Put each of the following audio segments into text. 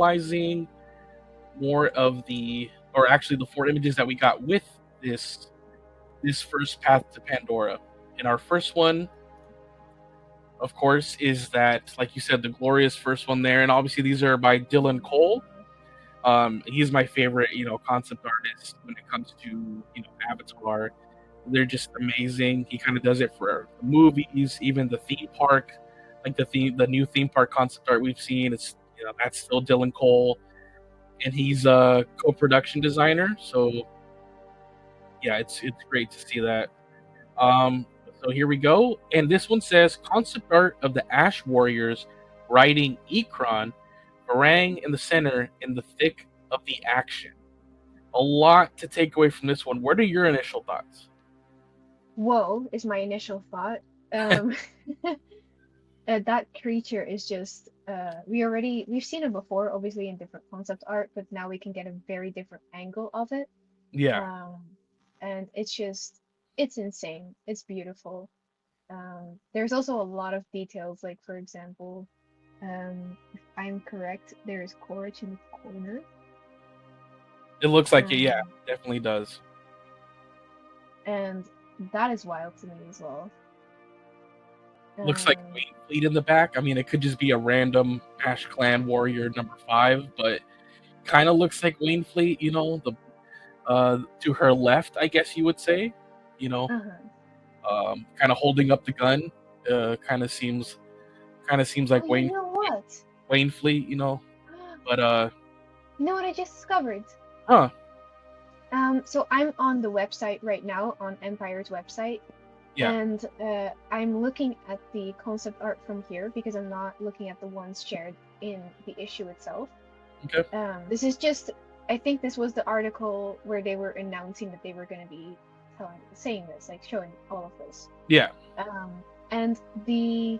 analyzing more of or actually the 4 images that we got with this first path to Pandora. And our first one, of course, is that, like you said, the glorious first one there. And obviously, these are by Dylan Cole. He's my favorite, concept artist when it comes to, Avatar. They're just amazing. He kind of does it for the movies, even the theme park, like the new theme park concept art we've seen. It's that's still Dylan Cole, and he's a co-production designer. So yeah, it's great to see that. So here we go, and this one says concept art of the Ash Warriors riding Ikran, Barang in the center, in the thick of the action. A lot to take away from this one. What are your initial thoughts? Whoa, is my initial thought. Um, that creature is just we've seen it before, obviously in different concept art, but now we can get a very different angle of it. Yeah, Um, and it's insane. It's beautiful. There's also a lot of details, like for example, if I'm correct, there is Quaritch in the corner. it looks like it. Yeah, Um, definitely does. and that is wild to me as well. Looks like Um, Wayne Fleet in the back. I mean, it could just be a random Ash Clan warrior number 5, but kind of looks like Wayne Fleet. The to her left, I guess you would say. You know, uh-huh. kind of holding up the gun. Kind of seems Oh, like you know what? Wayne Fleet. But You know what I just discovered? huh, So I'm on the website right now, on Empire's website, yeah, and I'm looking at the concept art from here because I'm not looking at the ones shared in the issue itself. okay, This is just, I think this was the article where they were announcing that they were going to be saying this, like showing all of this. yeah. And the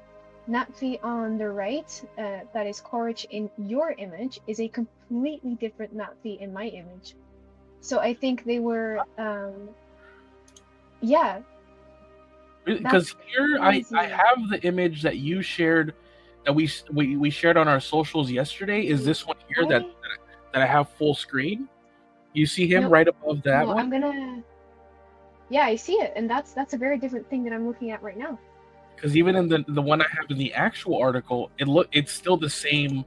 Natfi on the right, that is Quaritch in your image, is a completely different Natfi in my image. So I think they were, yeah, Because that's here I crazy. have the image that you shared, that we shared on our socials yesterday. Is Wait, this one here that why? that I have full screen? You see him No, right above that no, one? I'm gonna, yeah, I see it, and that's a very different thing that I'm looking at right now. Because even in the one I have in the actual article, it's still the same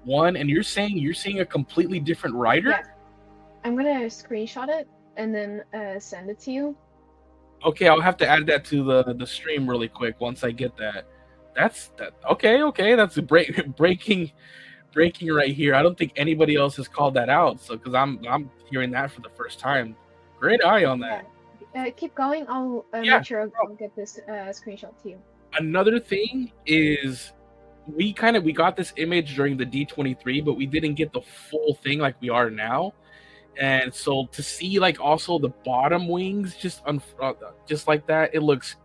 one, and you're seeing a completely different writer. Yeah, I'm gonna screenshot it and then send it to you. Okay, I'll have to add that to the stream really quick once I get that. That's that. Okay, okay, that's a breaking right here. I don't think anybody else has called that out. So because I'm hearing that for the first time. Great eye on that. Yeah, keep going. I'll Yeah. make sure I'll get this screenshot to you. Another thing is we got this image during the D23, but we didn't get the full thing like we are now. And so to see like also the bottom wings just like that, it looks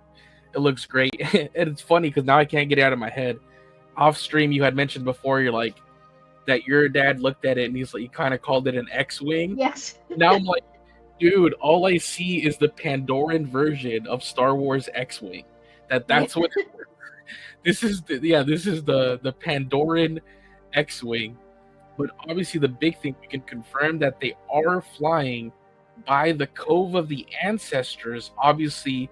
great. And it's funny because now I can't get it out of my head. Off stream, you had mentioned before, you're like that your dad looked at it and he's like, he kind of called it an X-wing. Yes. Now I'm like, dude, all I see is the Pandoran version of Star Wars X-wing. Yeah. That's what this is the Pandoran X-wing. But obviously, the big thing, we can confirm that they are flying by the Cove of the Ancestors, obviously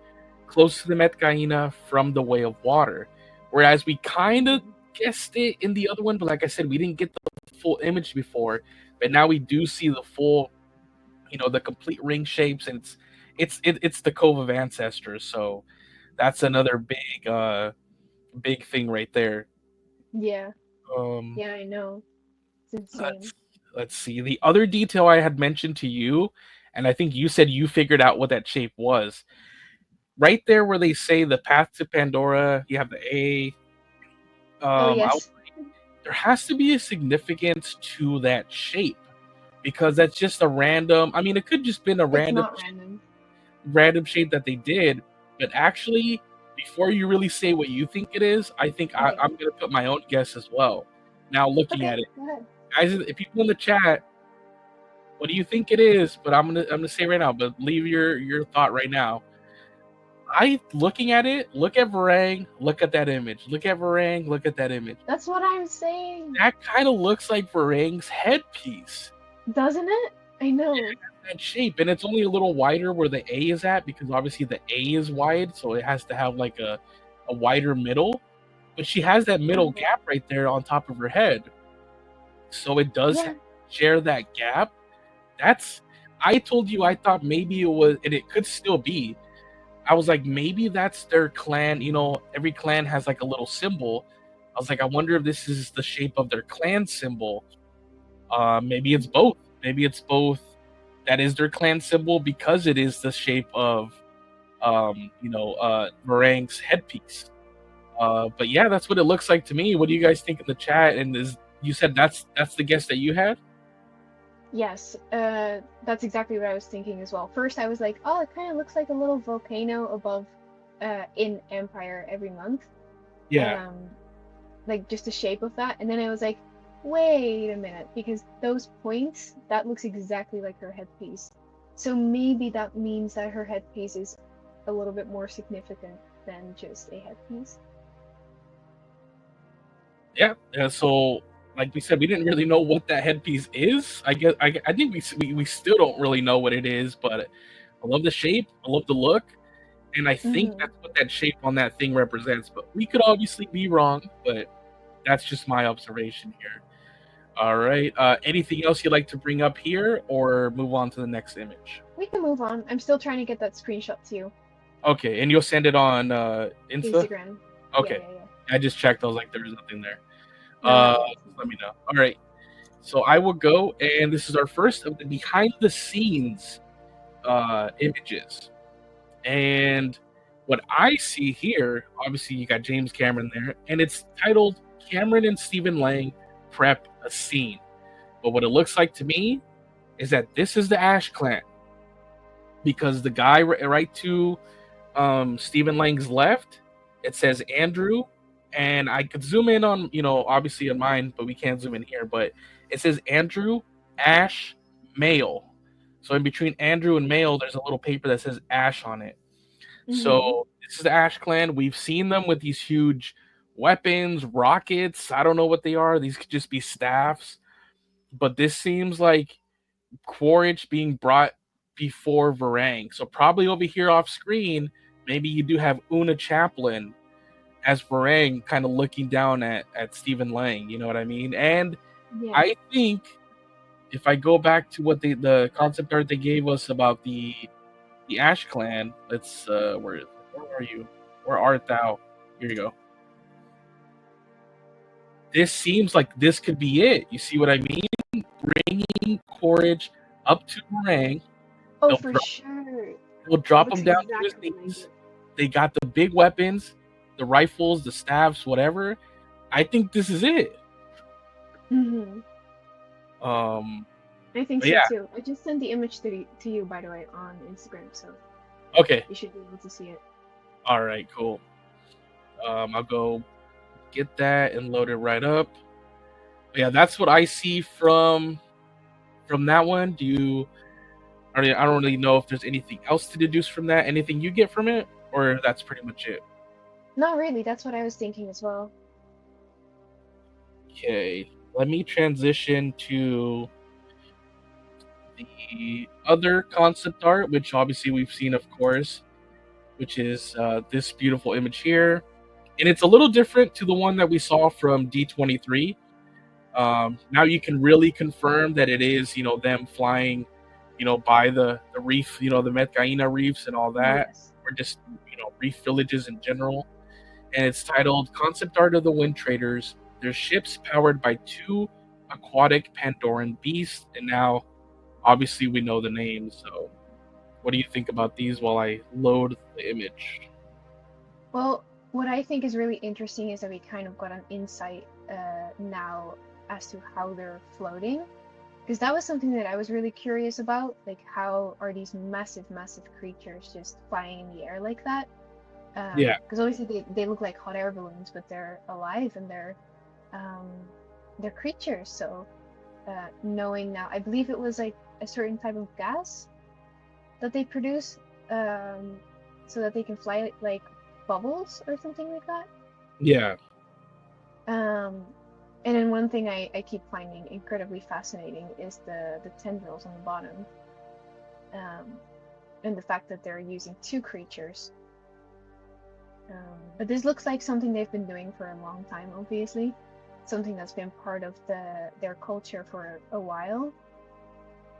close to the Metkayina from the Way of Water. Whereas we kind of guessed it in the other one, but like I said, we didn't get the full image before. But now we do see the full, the complete ring shapes, and it's the Cove of Ancestors. So that's another big thing right there. Yeah. Um, Yeah, I know. It's insane. let's let's see. The other detail I had mentioned to you, and I think you said you figured out what that shape was. Right there where they say the path to Pandora, you have the A. Oh, I yes. There has to be a significance to that shape because that's just a random. I mean, it could just been a It's not random. random shape that they did, but actually, before you really say what you think it is, I think Okay. I'm gonna put my own guess as well. Now looking Okay, at it, go ahead. guys, if people in the chat, what do you think it is? But I'm gonna say right now, but leave your thought right now. looking at it, look at Varang, look at that image. Look at Varang, look at that image. That's what I'm saying. That kind of looks like Varang's headpiece. Doesn't it? I know. That shape, and it's only a little wider where the A is at, because obviously the A is wide, so it has to have like a wider middle. But she has that middle gap right there on top of her head, so it does share that gap. I told you I thought maybe it was, and it could still be. I was like, maybe that's their clan. You know, every clan has like a little symbol. I was like, I wonder if this is the shape of their clan symbol. Maybe it's both. Maybe it's both. That is their clan symbol because it is the shape of, Varang's headpiece. But yeah, that's what it looks like to me. What do you guys think in the chat? And you said that's the guess that you had? Yes, that's exactly what I was thinking as well. First, I was like, oh, it kind of looks like a little volcano above, in Empire every month. Yeah. Like just the shape of that. And then I was like, wait a minute, because those points, that looks exactly like her headpiece. So maybe that means that her headpiece is a little bit more significant than just a headpiece. Yeah. So, like we said, we didn't really know what that headpiece is. I think we still don't really know what it is, but I love the shape. I love the look. And I think that's what that shape on that thing represents. But we could obviously be wrong, but that's just my observation here. All right. Anything else you'd like to bring up here, or move on to the next image? We can move on. I'm still trying to get that screenshot to you. Okay, and you'll send it on Instagram. Okay. Yeah. I just checked. I was like, there's nothing there. No, let me know. All right. So I will go, and this is our first of the behind the scenes images. And what I see here, obviously you got James Cameron there, and it's titled Cameron and Stephen Lang Prep a Scene. But what it looks like to me is that this is the Ash Clan. Because the guy right to Stephen Lang's left, it says Andrew, and I could zoom in on, obviously on mine, but we can't zoom in here, but it says Andrew, Ash, Male. So in between Andrew and Male, there's a little paper that says Ash on it. So this is the Ash Clan. We've seen them with these huge weapons, rockets. I don't know what they are. These could just be staffs. But this seems like Quaritch being brought before Varang. So probably over here off screen, maybe you do have Una Chaplin as Varang kind of looking down at Stephen Lang. You know what I mean? And I think if I go back to what the concept art they gave us about the Ash Clan, let's where are you? Where art thou? Here you go. This seems like this could be it. You see what I mean? Bringing Quaritch up to Varang. Oh, for sure. They'll drop him down to his knees. They got the big weapons, the rifles, the staffs, whatever. I think this is it. I think so too. I just sent the image to you, by the way, on Instagram, so okay, you should be able to see it. All right, cool. I'll go get that and load it right up. Yeah, that's what I see from that one. I don't really know if there's anything else to deduce from that. Anything you get from it, or that's pretty much it? Not really. That's what I was thinking as well. Okay, let me transition to the other concept art, which obviously we've seen, of course, which is this beautiful image here. And it's a little different to the one that we saw from D23. Now you can really confirm that it is, them flying, by the reef, the Metkayina reefs and all that, or just, reef villages in general. And it's titled Concept Art of the Wind Traders. Their ships powered by 2 aquatic Pandoran beasts. And now, obviously, we know the names. So, what do you think about these while I load the image? Well, what I think is really interesting is that we kind of got an insight now as to how they're floating. Because that was something that I was really curious about. Like, how are these massive, massive creatures just flying in the air like that? Because obviously they look like hot air balloons, but they're alive and they're creatures. So knowing now, I believe it was like a certain type of gas that they produce. so that they can fly like bubbles or something like that. Yeah. And then one thing I keep finding incredibly fascinating is the tendrils on the bottom, and the fact that they're using two creatures. But this looks like something they've been doing for a long time, obviously. Something that's been part of their culture for a while.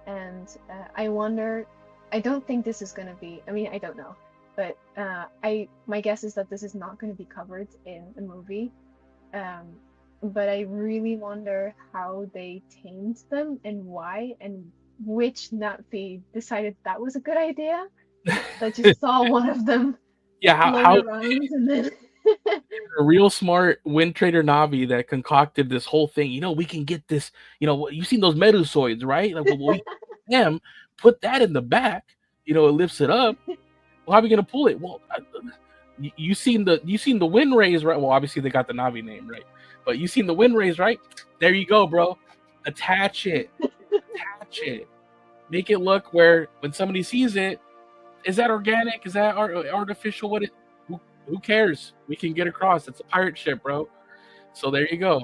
And I wonder, I don't think this is going to be, I mean, I don't know, but my guess is that this is not going to be covered in a movie. But I really wonder how they tamed them and why, and which Nazi decided that was a good idea. That just saw one of them Yeah, float around and then a real smart wind trader Navi that concocted this whole thing. We can get this. You've seen those Medusoids, right? Like, well, we them put that in the back. It lifts it up. Well, how are we gonna pull it? Well, you seen the wind rays, right? Well, obviously they got the Navi name, right? But you seen the wind rays, right? There you go, bro. Attach it. Make it look where when somebody sees it, is that organic? Is that artificial? Who cares? We can get across. It's a pirate ship, bro. So there you go.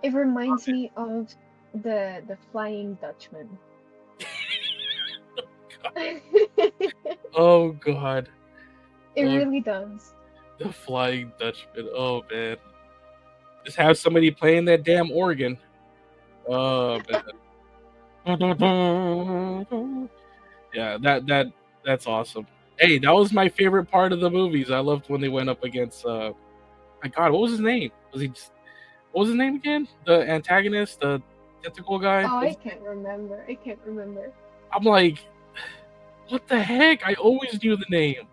It reminds me of the Flying Dutchman. Oh God. It really does. The Flying Dutchman. Oh man. Just have somebody playing that damn organ. Oh man. Yeah, that's awesome. Hey, that was my favorite part of the movies. I loved when they went up against my God, what was his name? What was his name again? The antagonist, the tentacle guy? Oh, I can't remember. I'm like, what the heck? I always knew the name.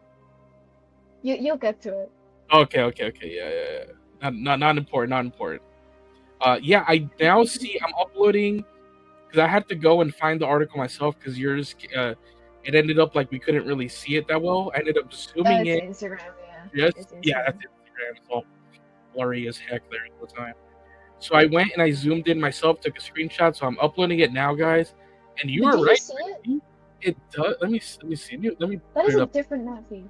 You'll get to it. Okay. Yeah. Not important. Yeah, I now see I'm uploading because I had to go and find the article myself because yours, it ended up like we couldn't really see it that well. I ended up zooming in. Instagram, yeah. That's Instagram. It's all blurry as heck there all the time. So I went and I zoomed in myself, took a screenshot. So I'm uploading it now, guys. And you are right. You see it? It does. Let me see. That is a different Nazi.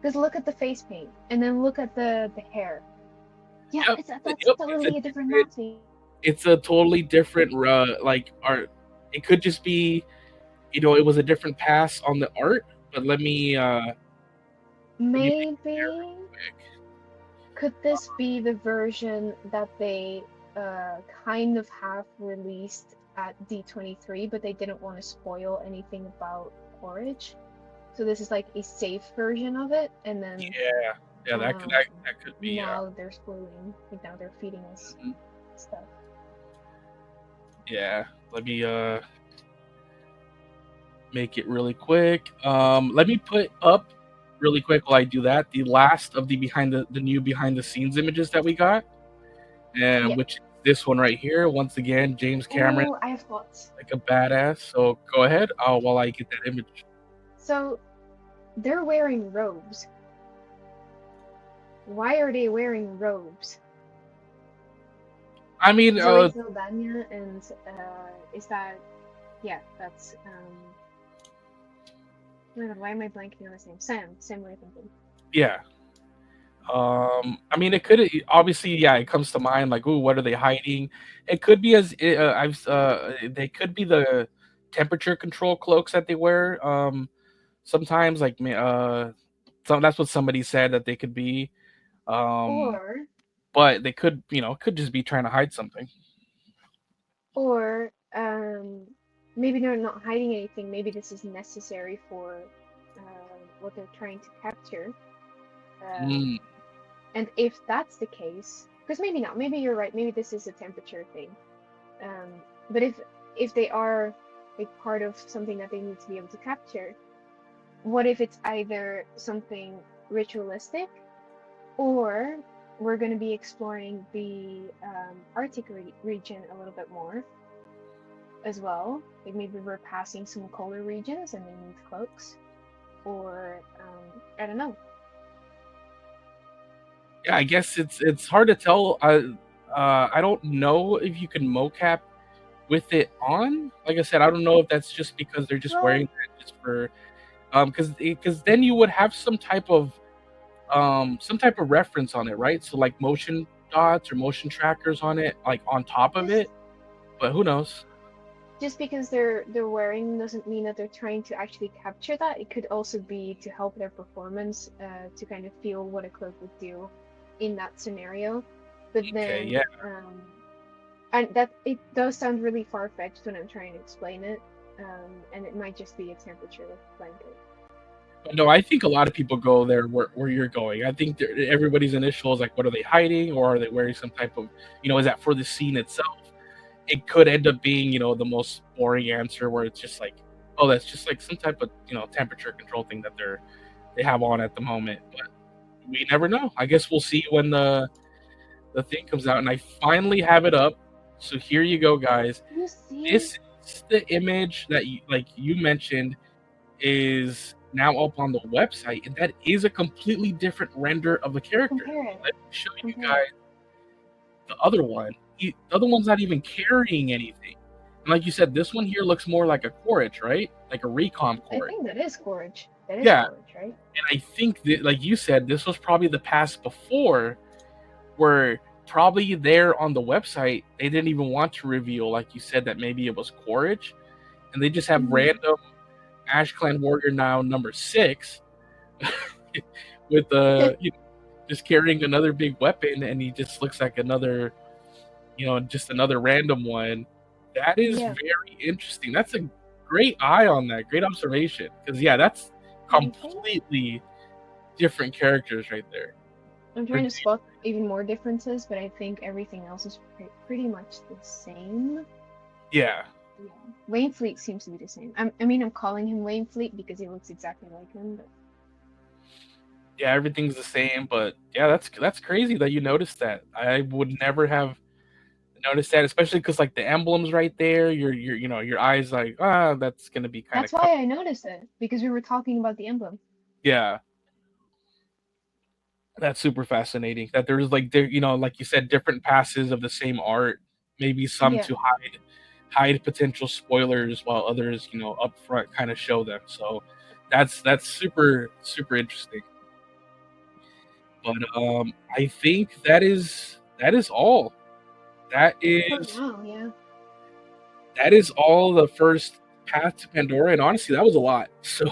Because look at the face paint, and then look at the hair. Yeah, that's totally a different Nazi. It's a totally different art. It could just be, it was a different pass on the art. But let me. Maybe. Could this be the version that they kind of have released at D23, but they didn't want to spoil anything about Quaritch? So this is like a safe version of it, and then that could be. Now they're spoiling. Like now they're feeding us stuff. Yeah, let me make it really quick. Let me put up really quick while I do that the last of the new behind the scenes images that we got, and which is this one right here. Once again, James Cameron. Oh, I have thoughts. Like a badass. So go ahead. While I get that image. So they're wearing robes. Why are they wearing robes? I mean, Saldana and is that? Yeah, that's. Why am I blanking on his name? Sam Worthington. Yeah. I mean, it could obviously, it comes to mind like, ooh, what are they hiding? It could be they could be the temperature control cloaks that they wear. Sometimes, like, that's what somebody said that they could be. But they could, could just be trying to hide something. Or maybe they're not hiding anything. Maybe this is necessary for what they're trying to capture. And if that's the case, because maybe not, maybe you're right, maybe this is a temperature thing. But if they are a part of something that they need to be able to capture, what if it's either something ritualistic, or we're going to be exploring the Arctic region a little bit more as well. Like maybe we're passing some colder regions and they need cloaks, or I don't know. Yeah, I guess it's hard to tell. I don't know if you can mocap with it on. Like I said, I don't know if that's just because they're just wearing that just for Because then you would have some type of reference on it, right? So like motion dots or motion trackers on it, like on top of it. But who knows? Just because they're wearing doesn't mean that they're trying to actually capture that. It could also be to help their performance, to kind of feel what a cloak would do in that scenario. But Okay, then, yeah. and that it does sound really far-fetched when I'm trying to explain it, and it might just be a temperature blanket. No, I think a lot of people go there where you're going. I think everybody's initial is like, what are they hiding, or are they wearing some type of, is that for the scene itself? It could end up being, the most boring answer where it's just like, oh, that's just like some type of, temperature control thing that they have on at the moment. But we never know. I guess we'll see when the thing comes out, and I finally have it up. So here you go, guys. You see? This is the image that you mentioned is now up on the website, and that is a completely different render of the character. Compare it. Let me show you guys the other one. The other one's not even carrying anything. And like you said, this one here looks more like a Quaritch, right? Like a recon Quaritch. I think that is Quaritch. That is Yeah. Quaritch, right? And I think that, like you said, this was probably the pass before, where probably there on the website they didn't even want to reveal, like you said, that maybe it was Quaritch, and they just have random Ash Clan Warrior now number 6 with just carrying another big weapon, and he just looks like another, just another random one. That is very interesting. That's a great eye on that. Great observation. Because that's completely different characters right there. I'm trying to spot even more differences, but I think everything else is pretty much the same. Yeah. Wainfleet seems to be the same. I'm calling him Wainfleet because he looks exactly like him. But... yeah, everything's the same, but yeah, that's crazy that you noticed that. I would never have noticed that, especially because like the emblem's right there. Your eyes like, that's gonna be kind of. That's why I noticed it, because we were talking about the emblem. Yeah. That's super fascinating. That there's like like you said, different passes of the same art. Maybe some to hide potential spoilers, while others, up front kind of show them. So that's super interesting. But I think that is all. That is that is all the first path to Pandora, and honestly, that was a lot. So